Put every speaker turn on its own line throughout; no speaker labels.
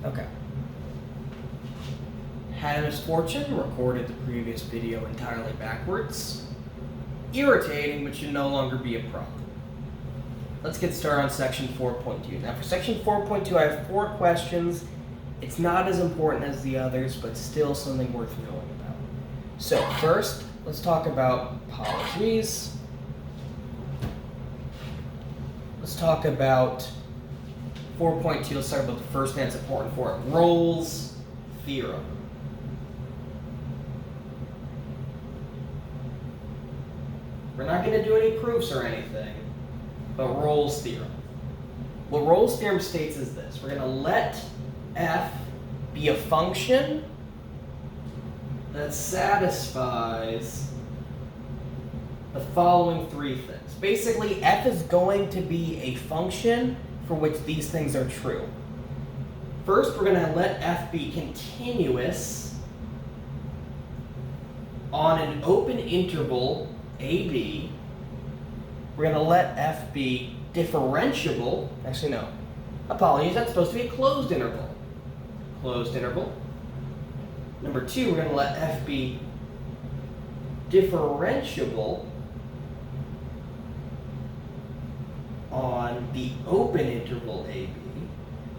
Okay. Had a misfortune, recorded the previous video entirely backwards. Irritating, but should no longer be a problem. Let's get started on section 4.2. Now for section 4.2, I have 4 questions. It's not as important as the others, but still something worth knowing about. So first, let's talk about apologies. Let's talk about 4.2. Let's talk about the first thing that's important for it. Rolle's theorem. We're not going to do any proofs or anything, but Rolle's theorem. What Rolle's theorem states is this. We're going to let f be a function that satisfies the following 3 things. Basically, f is going to be a function for which these things are true. First, we're going to let f be continuous on an open interval AB. We're going to let f be differentiable. Actually, no. Apologies, that's supposed to be a closed interval. Closed interval. Number 2, we're going to let f be differentiable on the open interval AB.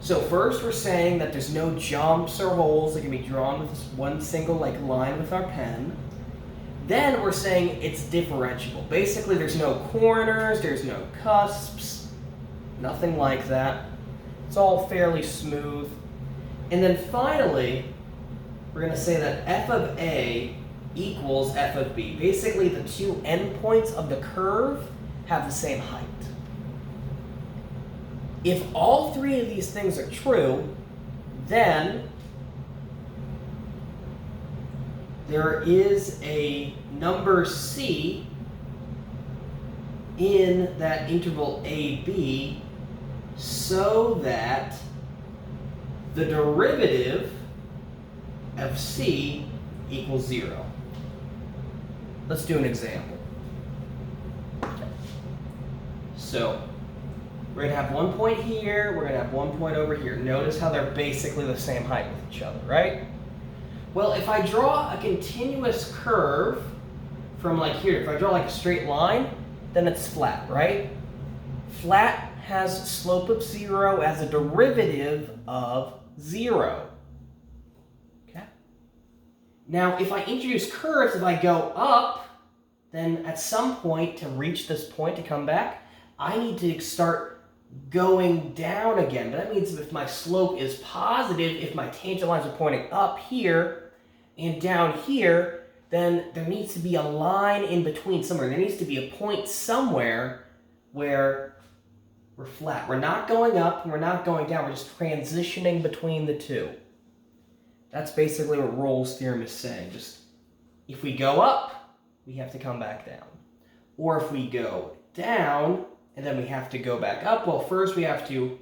So first we're saying that there's no jumps or holes that can be drawn with this one single line with our pen. Then we're saying it's differentiable. Basically there's no corners, there's no cusps, nothing like that. It's all fairly smooth. And then finally, we're going to say that f of A equals f of B. Basically the 2 endpoints of the curve have the same height. If all 3 of these things are true, then there is a number c in that interval AB so that the derivative of c equals 0. Let's do an example. So we're going to have one point here, we're going to have one point over here. Notice how they're basically the same height with each other, right? Well, if I draw a continuous curve from like here, if I draw like a straight line, then it's flat, right? Flat has slope of 0 as a derivative of 0. Okay? Now, if I introduce curves, if I go up, then at some point to reach this point to come back, I need to start going down again. But that means if my slope is positive, if my tangent lines are pointing up here and down here, then there needs to be a line in between somewhere. There needs to be a point somewhere where we're flat. We're not going up and we're not going down. We're just transitioning between the 2. That's basically what Rolle's theorem is saying. Just if we go up, we have to come back down. Or if we go down, and then we have to go back up. Well, first we have to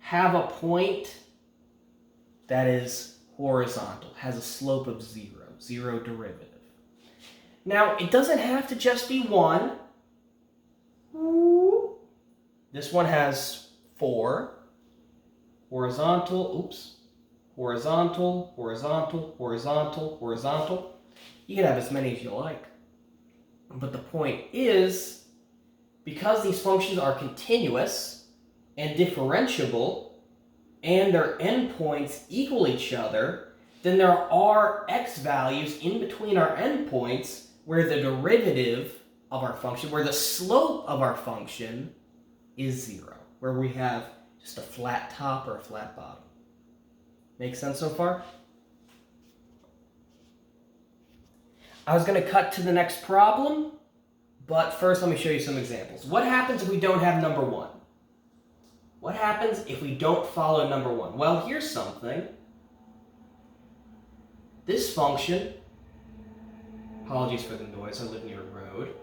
have a point that is horizontal, has a slope of 0, 0 derivative. Now, it doesn't have to just be 1. This one has 4. Horizontal, horizontal, horizontal, horizontal, horizontal. You can have as many as you like. But the point is, because these functions are continuous and differentiable, and their endpoints equal each other, then there are x values in between our endpoints where the derivative of our function, where the slope of our function is 0, where we have just a flat top or a flat bottom. Make sense so far? I was going to cut to the next problem, but first let me show you some examples. What happens if we don't have number 1? What happens if we don't follow number 1? Well, here's something. This function, apologies for the noise, I live near a road.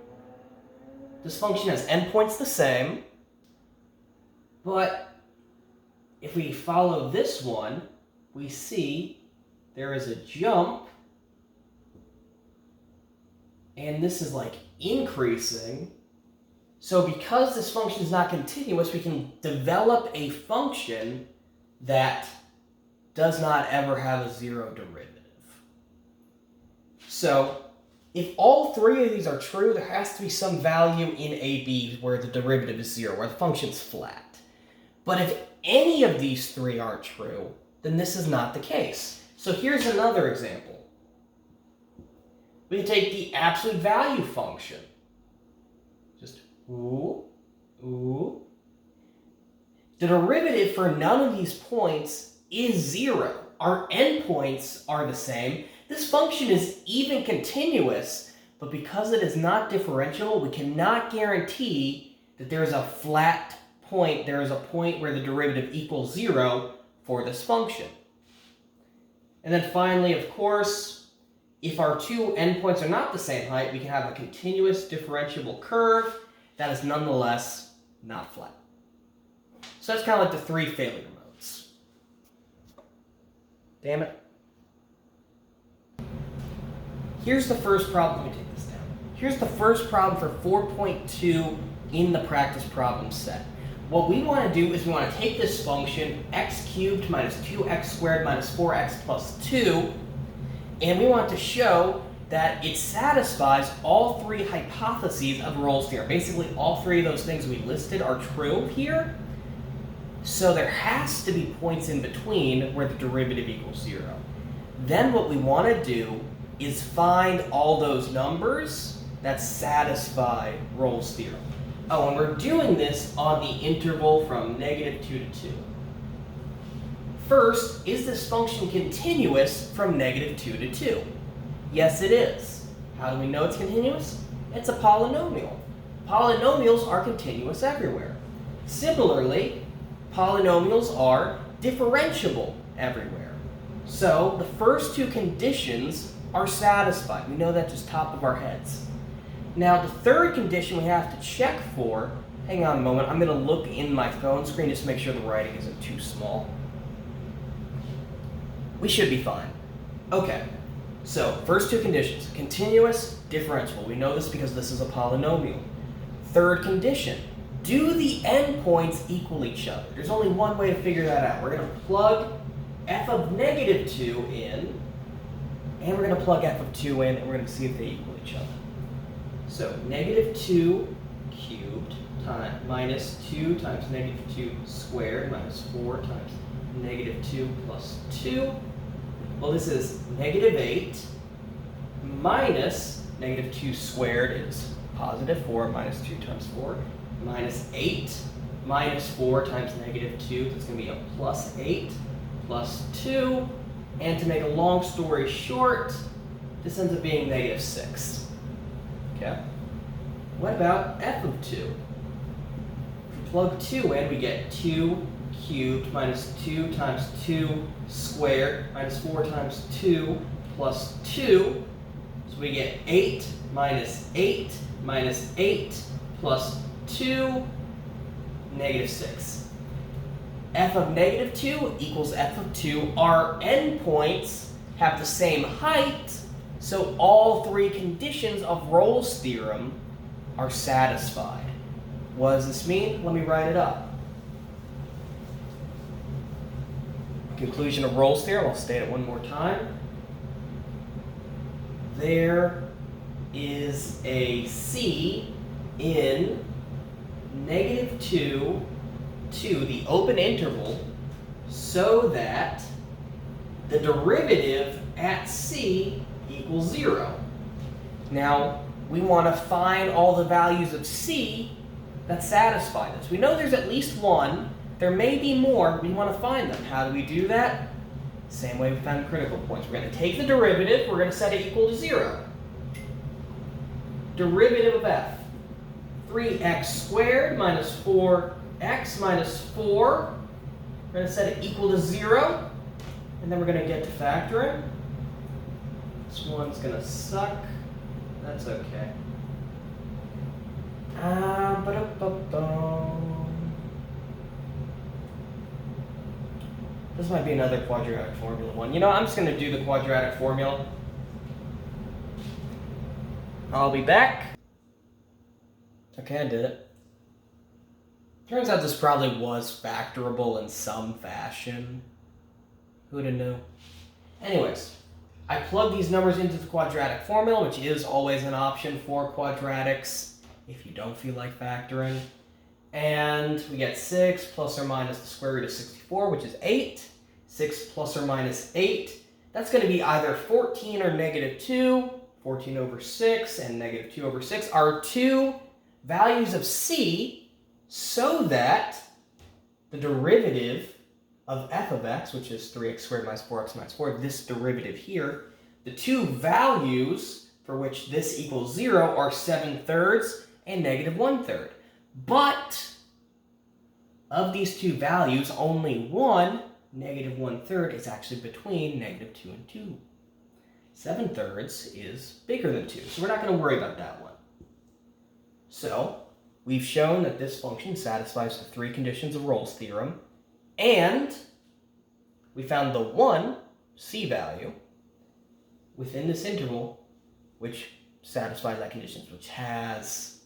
This function has endpoints the same, but if we follow this one, we see there is a jump, and this is like increasing. So because this function is not continuous, we can develop a function that does not ever have a zero derivative. So if all three of these are true, there has to be some value in AB where the derivative is zero, where the function's flat. But if any of these three aren't true, then this is not the case. So here's another example. We can take the absolute value function. Just ooh. The derivative for none of these points is zero. Our endpoints are the same. This function is even continuous, but because it is not differentiable, we cannot guarantee that there is a flat point, there is a point where the derivative equals zero for this function. And then finally, of course, if our two endpoints are not the same height, we can have a continuous differentiable curve that is nonetheless not flat. So that's kind of like the three failure modes. Damn it. Here's the first problem. Let me take this down. Here's the first problem for 4.2 in the practice problem set. What we want to do is we want to take this function, x cubed minus 2x squared minus 4x plus 2, and we want to show that it satisfies all three hypotheses of Rolle's theorem. Basically, all three of those things we listed are true here. So there has to be points in between where the derivative equals zero. Then what we want to do is find all those numbers that satisfy Rolle's theorem. Oh, and we're doing this on the interval from -2 to 2. First, is this function continuous from -2 to 2? Yes, it is. How do we know it's continuous? It's a polynomial. Polynomials are continuous everywhere. Similarly, polynomials are differentiable everywhere. So the first two conditions are satisfied. We know that just top of our heads. Now the third condition we have to check for, hang on a moment, I'm going to look in my phone screen just to make sure the writing isn't too small. We should be fine. Okay, so first two conditions, continuous, differentiable. We know this because this is a polynomial. Third condition, do the endpoints equal each other? There's only one way to figure that out. We're going to plug f of -2 in, and we're going to plug f of 2 in, and we're going to see if they equal each other. So -2 cubed minus 2 times -2 squared minus 4 times -2 plus 2. Well, this is -8 minus -2 squared is positive 4 minus 2 times 4 minus 8 minus 4 times -2. That's going to be a plus 8 plus 2. And to make a long story short, this ends up being -6. Okay. What about f of 2? If we plug 2 in, we get 2 cubed minus 2 times 2 squared minus 4 times 2 plus 2. So we get 8 minus 8 minus 8 plus 2, -6. F of -2 equals f of 2. Our endpoints have the same height, so all three conditions of Rolle's theorem are satisfied. What does this mean? Let me write it up. Conclusion of Rolle's theorem, I'll state it one more time. There is a c in -2 to the open interval so that the derivative at c equals 0. Now, we want to find all the values of c that satisfy this. We know there's at least one. There may be more. We want to find them. How do we do that? Same way we found critical points. We're going to take the derivative. We're going to set it equal to 0. Derivative of f. 3x squared minus 4x minus 4. We're going to set it equal to 0. And then we're going to get to factoring. This one's going to suck. That's okay. This might be another quadratic formula one. You know, I'm just going to do the quadratic formula. I'll be back. Okay, I did it. Turns out this probably was factorable in some fashion. Who'd have knew? Anyways, I plug these numbers into the quadratic formula, which is always an option for quadratics if you don't feel like factoring. And we get 6 plus or minus the square root of 64, which is 8. 6 plus or minus 8. That's going to be either 14 or negative 2. 14 over 6 and negative 2 over 6 are two values of c, so that the derivative of f of x, which is 3x squared minus 4x minus 4, this derivative here, the two values for which this equals 0 are 7/3 and negative 1/3. But of these two values, only one, negative 1/3, is actually between negative 2 and 2. 7/3 is bigger than 2, so we're not going to worry about that one. So we've shown that this function satisfies the three conditions of Rolle's theorem, and we found the one c value within this interval which satisfies that condition, which has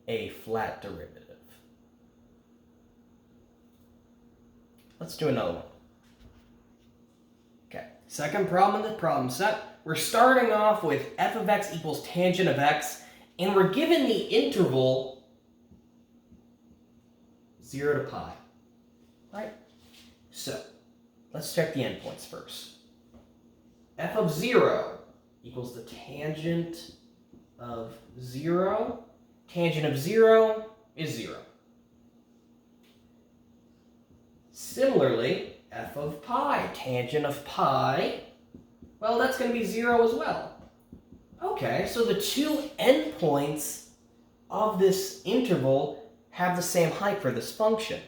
a flat derivative. Let's do another one. Okay, second problem in the problem set. We're starting off with f of x equals tangent of x, and we're given the interval 0 to pi. Right? So, let's check the endpoints first. F of 0 equals the tangent of 0. Tangent of 0 is 0. Similarly, f of pi, tangent of pi, well, that's going to be 0 as well. Okay, so the two endpoints of this interval have the same height for this function.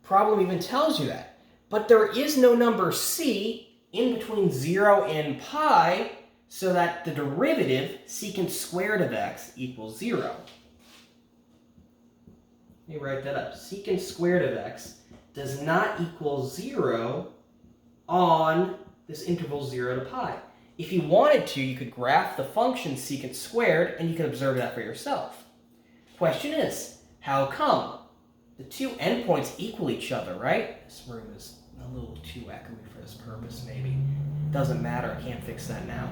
Problem even tells you that. But there is no number c in between 0 and pi, so that the derivative, secant squared of x, equals 0. Let me write that up. Secant squared of x does not equal 0 on this interval 0 to pi. If you wanted to, you could graph the function secant squared, and you can observe that for yourself. Question is, how come? The two endpoints equal each other, right? This room is a little too echoey for this purpose, maybe. Doesn't matter, I can't fix that now.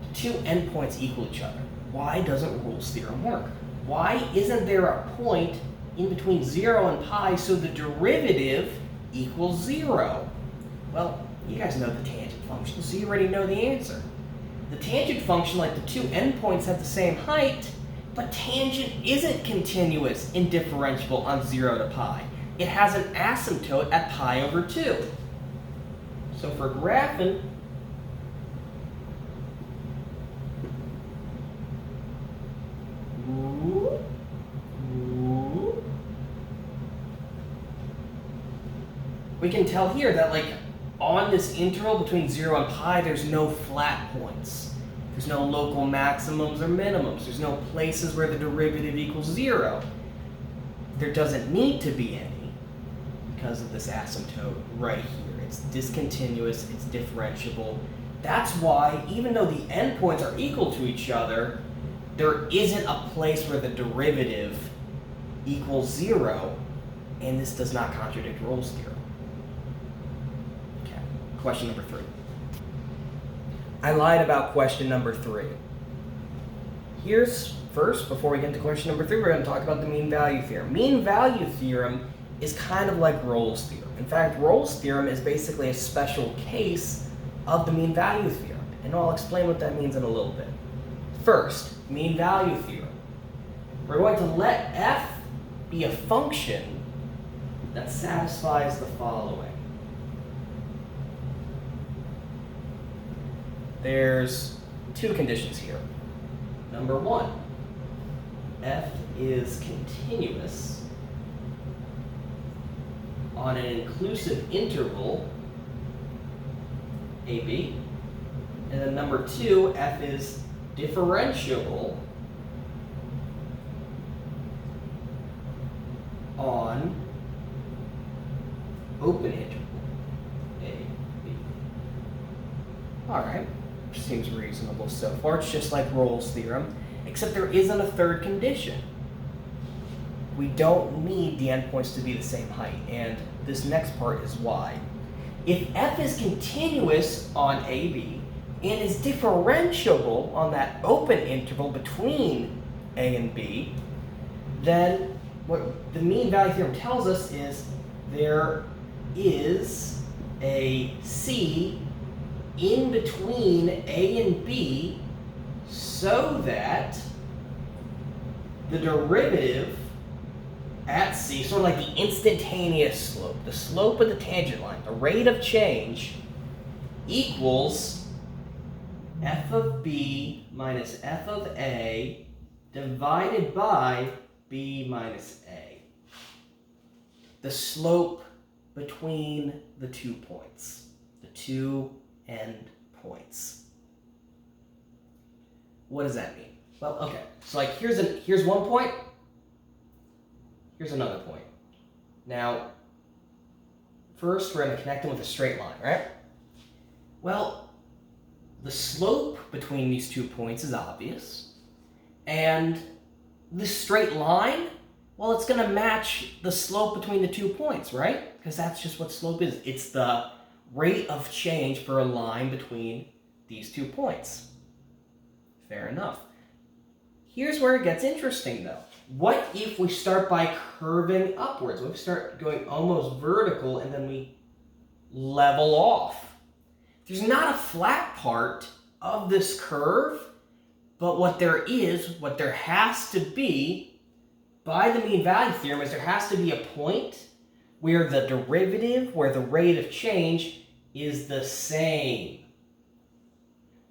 The two endpoints equal each other. Why doesn't Rolle's theorem work? Why isn't there a point in between 0 and pi so the derivative equals 0? Well, you guys know the tangent function, so you already know the answer. The tangent function, like the two endpoints, have the same height, but tangent isn't continuous and differentiable on 0 to pi. It has an asymptote at pi over 2. So for graphing, we can tell here that, like, on this interval between 0 and pi, there's no flat points. There's no local maximums or minimums. There's no places where the derivative equals 0. There doesn't need to be any because of this asymptote right here. It's discontinuous, it's differentiable. That's why, even though the endpoints are equal to each other, there isn't a place where the derivative equals 0, and this does not contradict Rolle's theorem. Okay, question number 3. I lied about question number 3. Here's, first, before we get into question number 3, we're going to talk about the mean value theorem. Mean value theorem is kind of like Rolle's theorem. In fact, Rolle's theorem is basically a special case of the mean value theorem, and I'll explain what that means in a little bit. First, mean value theorem. We're going to let f be a function that satisfies the following. There's two conditions here. Number 1, f is continuous on an inclusive interval AB. And then number 2, f is differentiable on open interval AB. All right. Seems reasonable so far. It's just like Rolle's theorem, except there isn't a third condition. We don't need the endpoints to be the same height, and this next part is why. If f is continuous on AB and is differentiable on that open interval between A and B, then what the mean value theorem tells us is there is a C in between A and B so that the derivative at C, sort of like the instantaneous slope, the slope of the tangent line, the rate of change, equals f of B minus f of A divided by B minus A. The slope between the 2 points, the 2 end points. What does that mean? Well, okay, so like here's one point, here's another point. Now, first we're going to connect them with a straight line, right? Well, the slope between these 2 points is obvious, and this straight line, well, it's going to match the slope between the 2 points, right? Because that's just what slope is. It's the rate of change for a line between these 2 points. Fair enough. Here's where it gets interesting, though. What if we start by curving upwards? What if we start going almost vertical and then we level off? There's not a flat part of this curve, but what there has to be, by the mean value theorem, is there has to be a point where the derivative, where the rate of change is the same.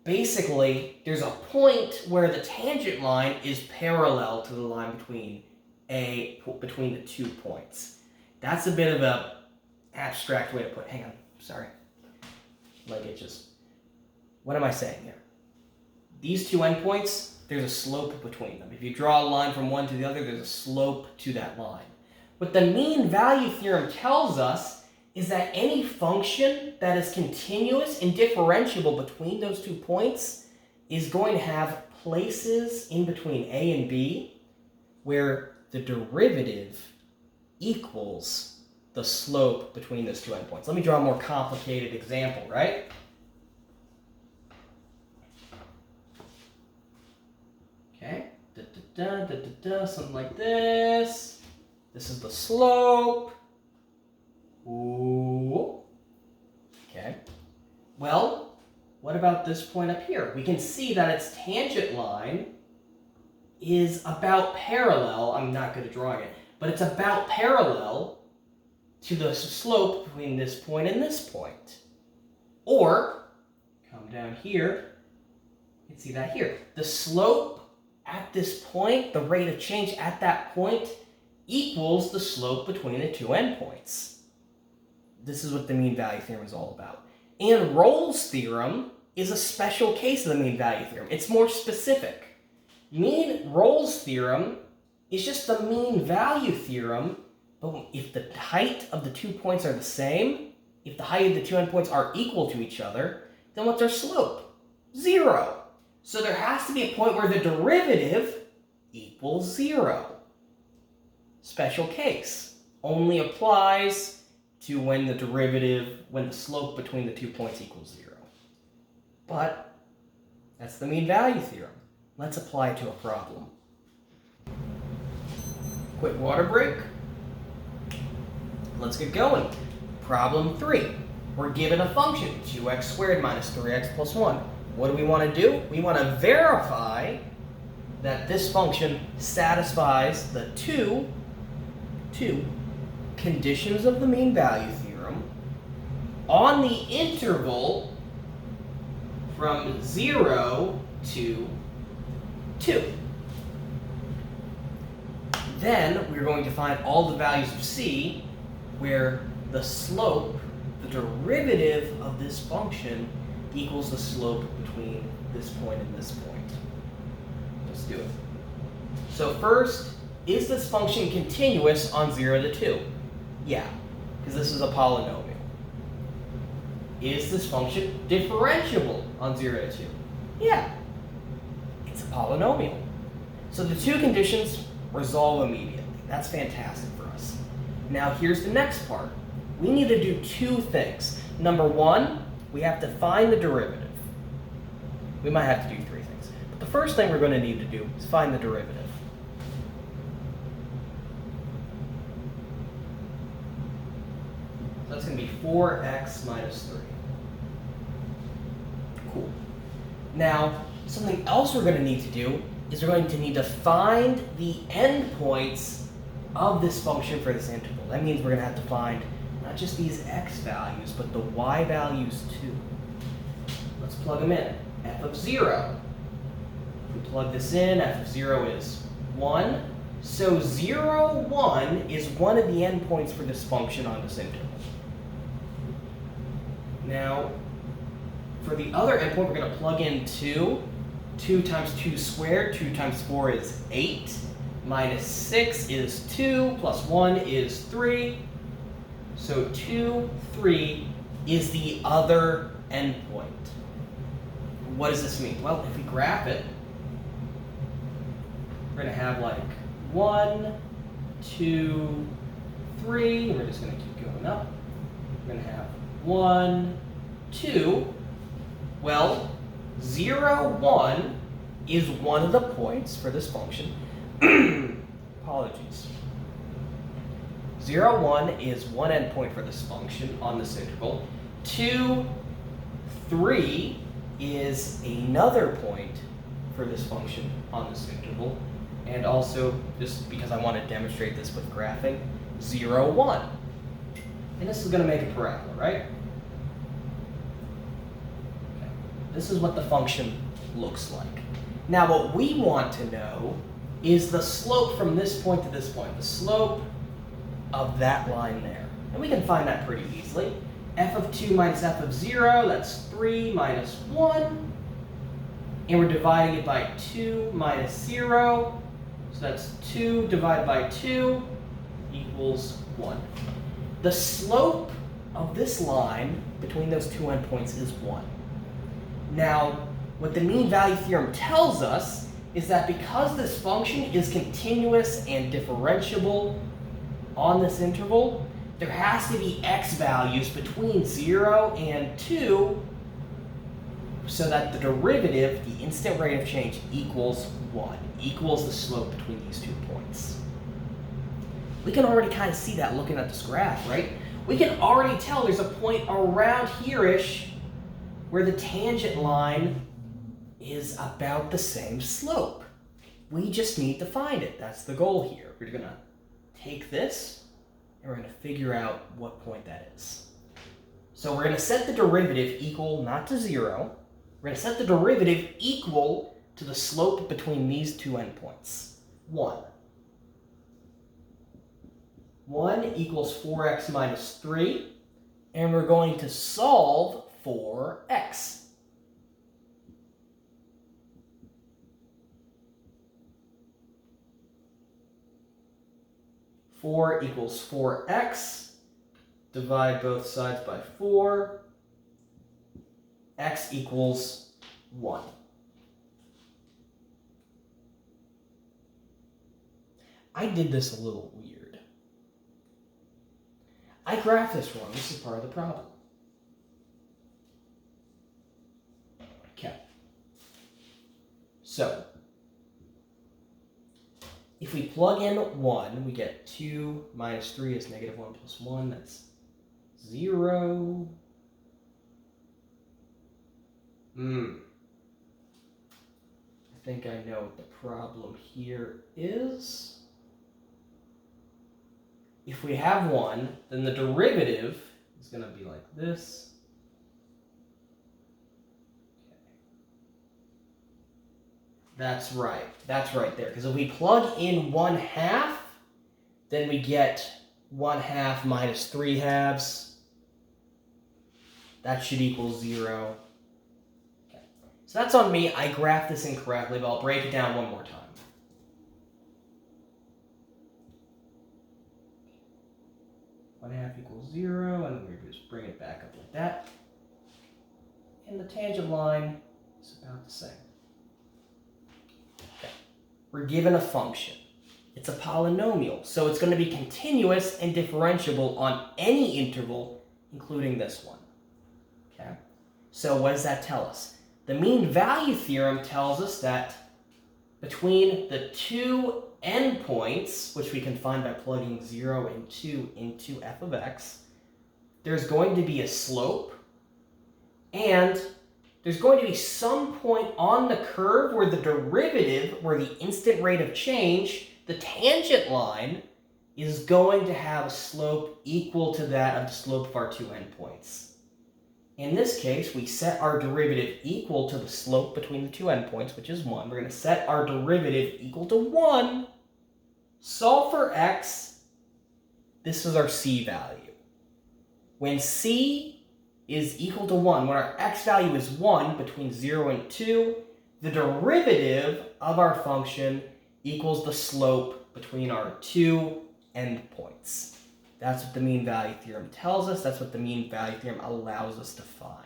Basically, there's a point where the tangent line is parallel to the line between the 2 points. That's a bit of an abstract way to put it. Hang on, sorry. What am I saying here? These 2 endpoints, there's a slope between them. If you draw a line from one to the other, there's a slope to that line. What the mean value theorem tells us is that any function that is continuous and differentiable between those 2 points is going to have places in between A and B where the derivative equals the slope between those 2 endpoints. Let me draw a more complicated example, right? Okay, something like this. This is the slope. Ooh. Okay. Well, what about this point up here? We can see that its tangent line is about parallel. I'm not good at drawing it, but it's about parallel to the slope between this point and this point. Or, come down here, you can see that here. The slope at this point, the rate of change at that point, equals the slope between the 2 endpoints. This is what the mean value theorem is all about. And Rolle's theorem is a special case of the mean value theorem. It's more specific. Rolle's theorem is just the mean value theorem, but if the height of the 2 points are the same, if the height of the 2 endpoints are equal to each other, then what's our slope? 0. So there has to be a point where the derivative equals 0. Special case. Only applies to when the slope between the 2 points equals 0. But that's the mean value theorem. Let's apply it to a problem. Quick water break. Let's get going. Problem 3. We're given a function, 2x squared minus 3x plus 1. What do we want to do? We want to verify that this function satisfies the two conditions of the mean value theorem on the interval from 0 to 2. Then we're going to find all the values of c where the slope, the derivative of this function, equals the slope between this point and this point. Let's do it. So first, is this function continuous on 0 to 2? Yeah, because this is a polynomial. Is this function differentiable on 0 to 2? Yeah, it's a polynomial. So the 2 conditions resolve immediately. That's fantastic for us. Now here's the next part. We need to do 2 things. Number one, we have to find the derivative. We might have to do three things. But the first thing we're going to need to do is find the derivative. So that's going to be 4x minus 3. Cool. Now, something else we're going to need to do is we're going to need to find the endpoints of this function for this interval. That means we're going to have to find not just these x values, but the y values too. Let's plug them in. F of 0. If we plug this in, f of 0 is 1. So 0, 1 is one of the endpoints for this function on this interval. Now, for the other endpoint, we're going to plug in 2. 2 times 2 squared, 2 times 4 is 8. Minus 6 is 2, plus 1 is 3. So 2, 3 is the other endpoint. What does this mean? Well, if we graph it, we're going to have like 1, 2, 3. We're just going to keep going up. We're going to have 1, 2. Well, 0, 1 is one of the points for this function. Apologies. 0, 1 is one endpoint for this function on this interval. 2, 3 is another point for this function on this interval. And also, just because I want to demonstrate this with graphing, 0, 1. And this is going to make a parabola, right? Okay. This is what the function looks like. Now, what we want to know is the slope from this point to this point, the slope of that line there. And we can find that pretty easily. F of 2 minus f of 0, that's 3 minus 1. And we're dividing it by 2 minus 0. So that's 2 divided by 2 equals 1. The slope of this line between those two endpoints is 1. Now, what the mean value theorem tells us is that because this function is continuous and differentiable on this interval, there has to be x values between 0 and 2 so that the derivative, the instant rate of change, equals 1, equals the slope between these 2 points. We can already kind of see that looking at this graph, right? We can already tell there's a point around here-ish where the tangent line is about the same slope. We just need to find it. That's the goal here. We're going to take this and we're going to figure out what point that is. So we're going to set the derivative equal not to 0. We're going to set the derivative equal to the slope between these two endpoints. 1. 1 equals 4x minus 3. And we're going to solve for x. 4 equals 4x. Divide both sides by 4. X equals 1. I did this a little weird. I graphed this wrong. This is part of the problem. Okay. So, if we plug in 1, we get 2 minus 3 is negative 1 plus 1. That's 0. I think I know what the problem here is. If we have 1, then the derivative is going to be like this. Okay. That's right. That's right there. Because if we plug in 1/2, then we get 1/2 minus 3/2. That should equal 0. So that's on me. I graphed this incorrectly, but I'll break it down one more time. One half equals 0, and we just bring it back up like that. And the tangent line is about the same. Okay. We're given a function. It's a polynomial, so it's going to be continuous and differentiable on any interval, including this one. Okay. So what does that tell us? The mean value theorem tells us that between the two endpoints, which we can find by plugging 0 and 2 into f of x, there's going to be a slope, and there's going to be some point on the curve where the derivative, where the instant rate of change, the tangent line, is going to have a slope equal to that of the slope of our two endpoints. In this case, we set our derivative equal to the slope between the two endpoints, which is 1. We're going to set our derivative equal to 1, solve for x. This is our c value. When c is equal to 1, when our x value is 1 between 0 and 2, the derivative of our function equals the slope between our two endpoints. That's what the mean value theorem tells us. That's what the mean value theorem allows us to find.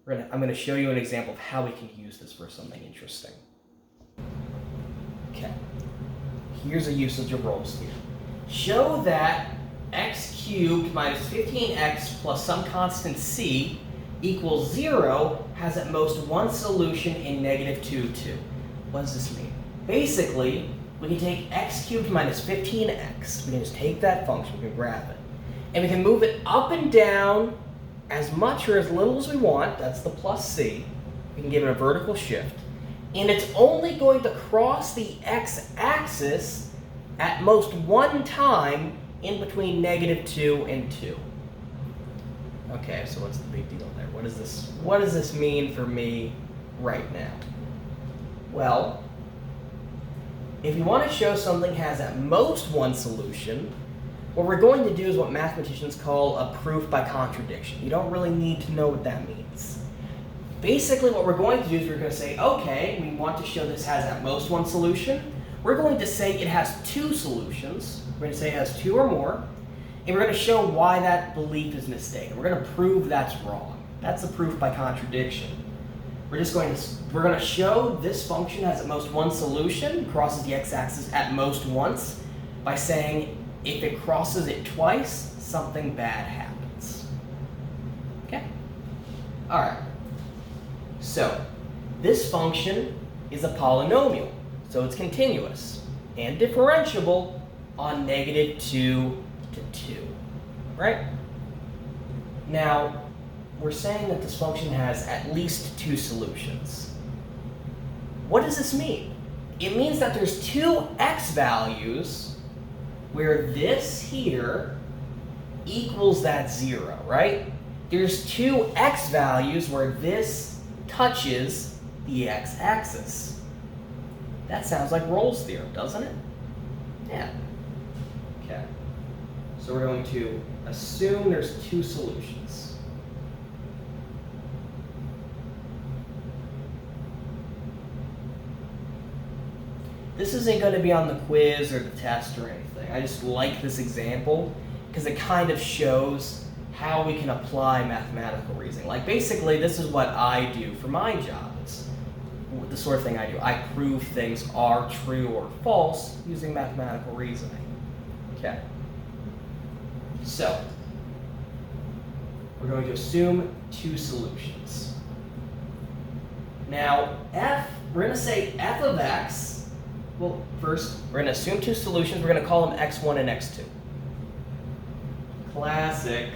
I'm going to show you an example of how we can use this for something interesting. Okay. Here's a usage of Rolle's theorem. Show that x cubed minus 15x plus some constant c equals 0 has at most one solution in negative 2, 2. What does this mean? Basically, we can take x cubed minus 15x. We can just take that function, we can grab it, and we can move it up and down as much or as little as we want. That's the plus c. We can give it a vertical shift. And it's only going to cross the x-axis at most one time in between negative 2 and 2. Okay, so what's the big deal there? What does this mean for me right now? Well, if you want to show something has at most one solution, what we're going to do is what mathematicians call a proof by contradiction. You don't really need to know what that means. Basically, what we're going to do is we're going to say, okay, we want to show this has at most one solution. We're going to say it has two solutions. We're going to say it has two or more, and we're going to show why that belief is mistaken. We're going to prove that's wrong. That's a proof by contradiction. We're going to show this function has at most one solution, crosses the x-axis at most once, by saying if it crosses it twice, something bad happens. Okay? All right. So this function is a polynomial, so it's continuous and differentiable on negative 2 to 2, right? Now, we're saying that this function has at least two solutions. What does this mean? It means that there's two x values where this here equals that 0, right? There's two x values where this touches the x-axis. That sounds like Rolle's theorem, doesn't it? Yeah. Okay. So we're going to assume there's two solutions. This isn't going to be on the quiz or the test or anything. I just like this example because it kind of shows how we can apply mathematical reasoning. Like basically, this is what I do for my job. It's the sort of thing I do. I prove things are true or false using mathematical reasoning. Okay. So, we're going to assume two solutions. Now, we're going to say f of x. Well, first, we're going to assume two solutions. We're going to call them x1 and x2. Classic.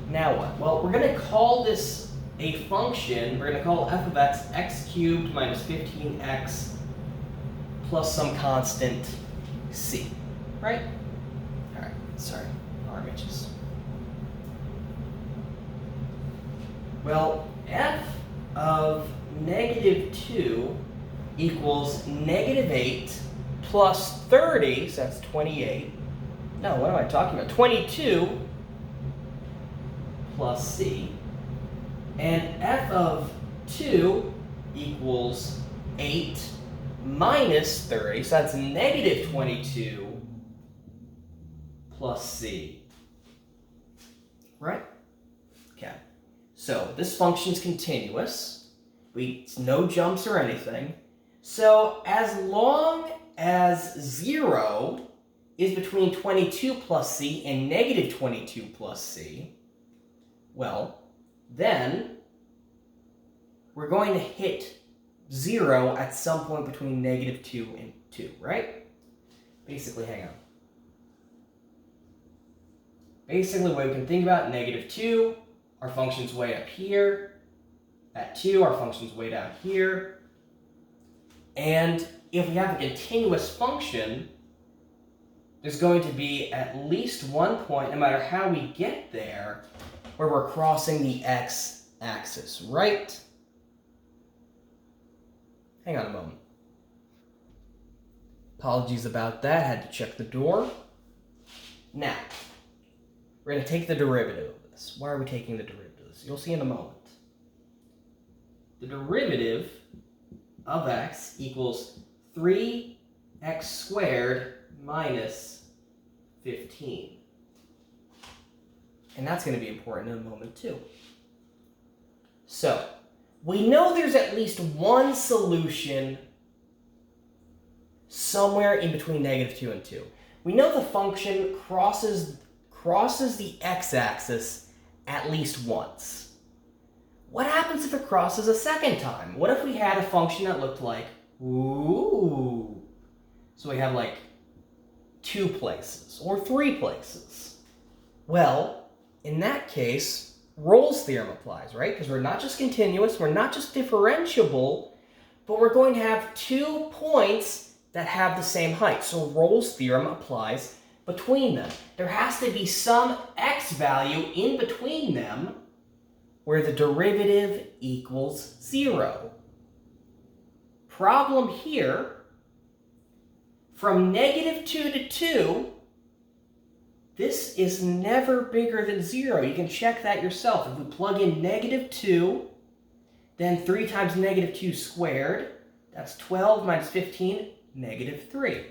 Now what? Well, we're going to call this a function. We're going to call f of x x cubed minus 15x plus some constant c. Right? All right. Sorry. Arm itches. Well, f of negative 2 equals negative 8 plus 30, so that's 28. No, what am I talking about? 22 plus c. And f of 2 equals 8 minus 30, so that's negative 22 plus c. Right? Okay. So this function's continuous. It's no jumps or anything. So as long as 0 is between 22 plus c and negative 22 plus c, well, then we're going to hit 0 at some point between negative 2 and 2, right? Basically, hang on. Basically, what we can think about, negative 2, our function's way up here. At 2, our function's way down here. And if we have a continuous function, there's going to be at least one point, no matter how we get there, where we're crossing the x-axis, right? Hang on a moment. Apologies about that, had to check the door. Now, we're going to take the derivative of this. Why are we taking the derivative of this? You'll see in a moment. The derivative of x equals 3x squared minus 15. And that's going to be important in a moment too. So, we know there's at least one solution somewhere in between negative 2 and 2. We know the function crosses the x-axis at least once. What happens if it crosses a second time? What if we had a function that looked like, ooh. So we have like 2 places or 3 places. Well, in that case, Rolle's theorem applies, right? Because we're not just continuous, we're not just differentiable, but we're going to have 2 points that have the same height. So Rolle's theorem applies between them. There has to be some x value in between them where the derivative equals 0. Problem here, from negative 2 to 2, this is never bigger than 0. You can check that yourself. If we plug in negative 2, then 3 times negative 2 squared, that's 12 minus 15, negative 3.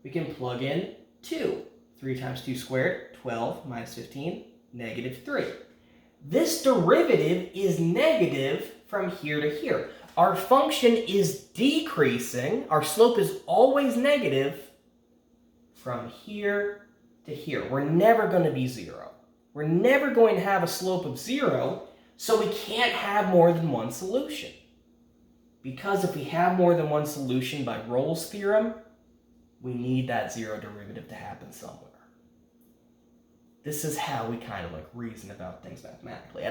We can plug in 2. 3 times 2 squared, 12 minus 15, negative 3. This derivative is negative from here to here. Our function is decreasing. Our slope is always negative from here to here. We're never going to be 0. We're never going to have a slope of 0, so we can't have more than one solution. Because if we have more than one solution by Rolle's theorem, we need that 0 derivative to happen somewhere. This is how we kind of reason about things mathematically.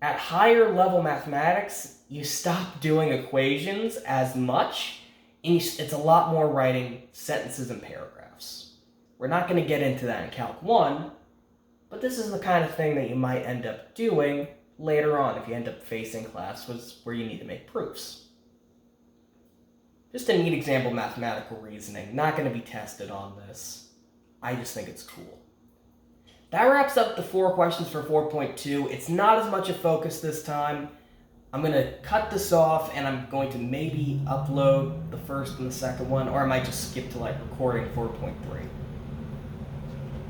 At higher level mathematics, you stop doing equations as much, and it's a lot more writing sentences and paragraphs. We're not going to get into that in Calc 1, but this is the kind of thing that you might end up doing later on if you end up facing classes where you need to make proofs. Just a neat example of mathematical reasoning, not going to be tested on this. I just think it's cool. That wraps up the 4 questions for 4.2. It's not as much a focus this time. I'm going to cut this off, and I'm going to maybe upload the first and the second one, or I might just skip to recording 4.3.